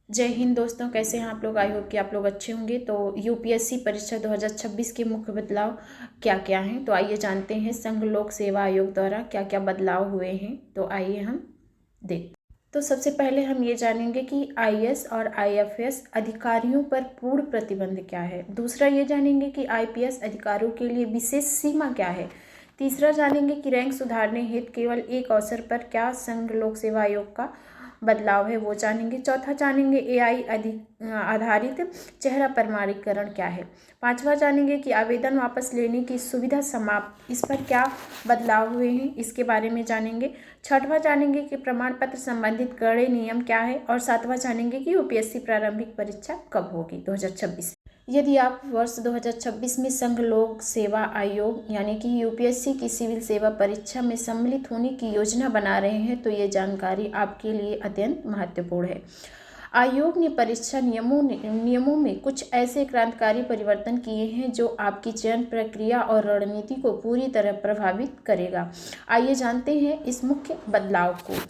जय हिंद दोस्तों, कैसे हैं आप लोग। आई होप कि आप लोग अच्छे होंगे। तो यूपीएससी परीक्षा 2026 के मुख्य बदलाव क्या क्या हैं, तो आइए जानते हैं संघ लोक सेवा आयोग द्वारा क्या क्या बदलाव हुए हैं। तो आइए हम देखते। तो सबसे पहले हम ये जानेंगे कि आईएएस और आईएफएस अधिकारियों पर पूर्ण प्रतिबंध क्या है। दूसरा ये जानेंगे कि आईपीएस अधिकारियों के लिए विशेष सीमा क्या है। तीसरा जानेंगे कि रैंक सुधारने हेतु केवल एक अवसर पर क्या संघ लोक सेवा आयोग का बदलाव है, वो जानेंगे। चौथा जानेंगे एआई आधारित चेहरा प्रमाणीकरण क्या है। पांचवा जानेंगे कि आवेदन वापस लेने की सुविधा समाप्त, इस पर क्या बदलाव हुए हैं, इसके बारे में जानेंगे। छठवां जानेंगे कि प्रमाण पत्र संबंधित कड़े नियम क्या है। और सातवां जानेंगे कि यूपीएससी प्रारंभिक परीक्षा कब होगी 2026। यदि आप वर्ष 2026 में संघ लोक सेवा आयोग यानी कि यूपीएससी की सिविल सेवा परीक्षा में सम्मिलित होने की योजना बना रहे हैं तो ये जानकारी आपके लिए अत्यंत महत्वपूर्ण है। आयोग ने परीक्षा नियमों में कुछ ऐसे क्रांतिकारी परिवर्तन किए हैं जो आपकी चयन प्रक्रिया और रणनीति को पूरी तरह प्रभावित करेगा। आइए जानते हैं इस मुख्य बदलाव को।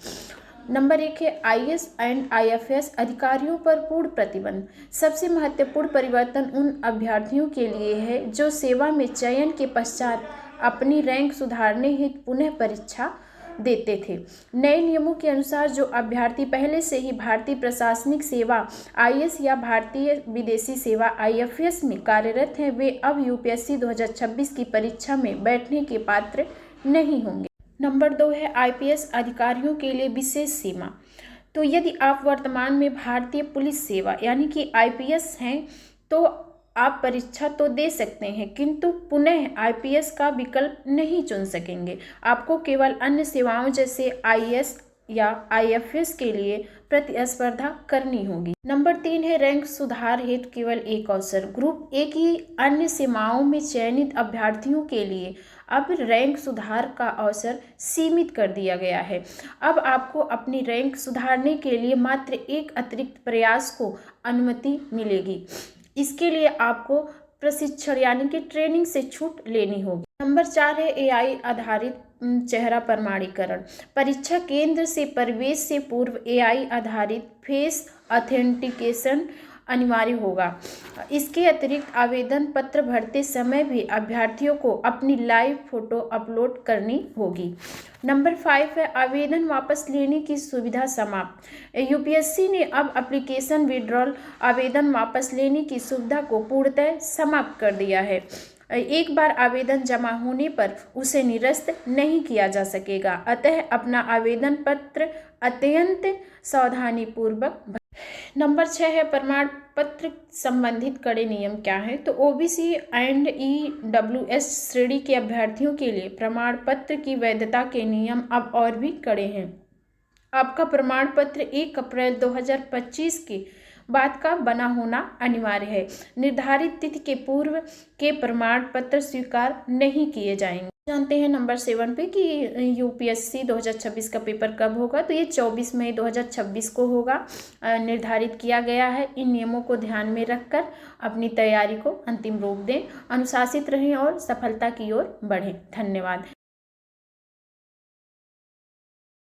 नंबर 1 है आईएएस एंड आईएफएस अधिकारियों पर पूर्ण प्रतिबंध। सबसे महत्वपूर्ण परिवर्तन उन अभ्यर्थियों के लिए है जो सेवा में चयन के पश्चात अपनी रैंक सुधारने हेतु पुनः परीक्षा देते थे। नए नियमों के अनुसार जो अभ्यर्थी पहले से ही भारतीय प्रशासनिक सेवा आईएएस या भारतीय विदेशी सेवा आईएफएस में कार्यरत हैं, वे अब यूपीएससी 2026 की परीक्षा में बैठने के पात्र नहीं होंगे। नंबर 2 है आईपीएस अधिकारियों के लिए विशेष सीमा। तो यदि आप वर्तमान में भारतीय पुलिस सेवा यानी कि आईपीएस हैं तो आप परीक्षा तो दे सकते हैं, किंतु पुनः आईपीएस का विकल्प नहीं चुन सकेंगे। आपको केवल अन्य सेवाओं जैसे आईएएस या आईएफएस के लिए प्रतिस्पर्धा करनी होगी। नंबर 3 है रैंक सुधार हेतु केवल एक अवसर। ग्रुप ए की अन्य सेवाओं में चयनित अभ्यर्थियों के लिए अब रैंक सुधार का अवसर सीमित कर दिया गया है। अब आपको अपनी रैंक सुधारने के लिए मात्र एक अतिरिक्त प्रयास को अनुमति मिलेगी। इसके लिए आपको प्रशिक्षण यानी कि ट्रेनिंग से छूट लेनी होगी। नंबर 4 है एआई आधारित चेहरा प्रमाणीकरण। परीक्षा केंद्र से प्रवेश से पूर्व एआई आधारित फेस ऑथेंटिकेशन अनिवार्य होगा। इसके अतिरिक्त आवेदन पत्र भरते समय भी अभ्यर्थियों को अपनी लाइव फोटो अपलोड करनी होगी। नंबर 5 है आवेदन वापस लेने की सुविधा समाप्त। यूपीएससी ने अब एप्लीकेशन विड्रॉल आवेदन वापस लेने की सुविधा को पूर्णतः समाप्त कर दिया है। एक बार आवेदन जमा होने पर उसे निरस्त नहीं किया जा सकेगा, अतः अपना आवेदन पत्र अत्यंत सावधानीपूर्वक। नंबर 6 है प्रमाण पत्र संबंधित कड़े नियम क्या है। तो ओबीसी एंड ईडब्ल्यूएस श्रेणी के अभ्यर्थियों के लिए प्रमाण पत्र की वैधता के नियम अब और भी कड़े हैं। आपका प्रमाण पत्र 1 अप्रैल 2025 के बाद का बना होना अनिवार्य है। निर्धारित तिथि के पूर्व के प्रमाण पत्र स्वीकार नहीं किए जाएंगे। जानते हैं नंबर 7 पे कि यूपीएससी 2026 का पेपर कब होगा। तो ये 24 मई 2026 को होगा, निर्धारित किया गया है। इन नियमों को ध्यान में रखकर अपनी तैयारी को अंतिम रूप दें, अनुशासित रहें और सफलता की ओर बढ़ें। धन्यवाद।